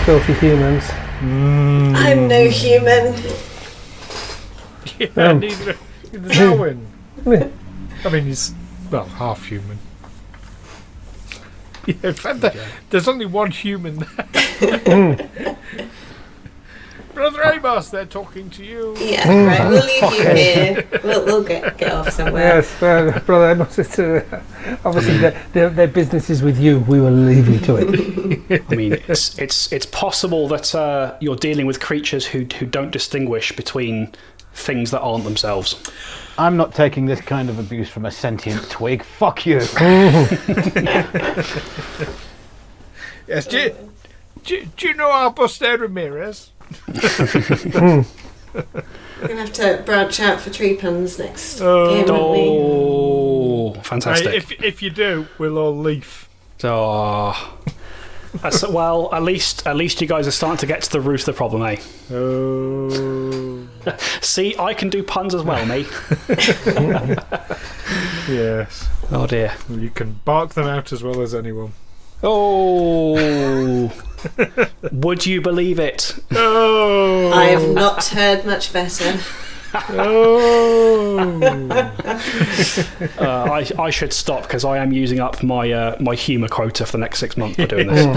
Filthy humans. I'm no human. Yeah, neither is Owen. I mean, he's, well, half human. Yeah, in fact, there's only one human there. Brother Amos, they're talking to you. Yeah, right, we'll leave you here. We'll get off somewhere. Yes, Brother Amos, obviously their business is with you. We will leave you to it. I mean, it's possible that you're dealing with creatures who don't distinguish between things that aren't themselves. I'm not taking this kind of abuse from a sentient twig. Fuck you. Yes, do you know Albuster Ramirez? We're going to have to branch out for tree puns next game, aren't we? Oh, fantastic. If you do, we'll all leave. Oh. Well, at least you guys are starting to get to the root of the problem, eh? Oh. See, I can do puns as well, mate. Yes. Oh, dear. Well, you can bark them out as well as anyone. Oh. Would you believe it? Oh. I have not heard much better. Oh. I should stop because I am using up my humour quota for the next 6 months for doing this.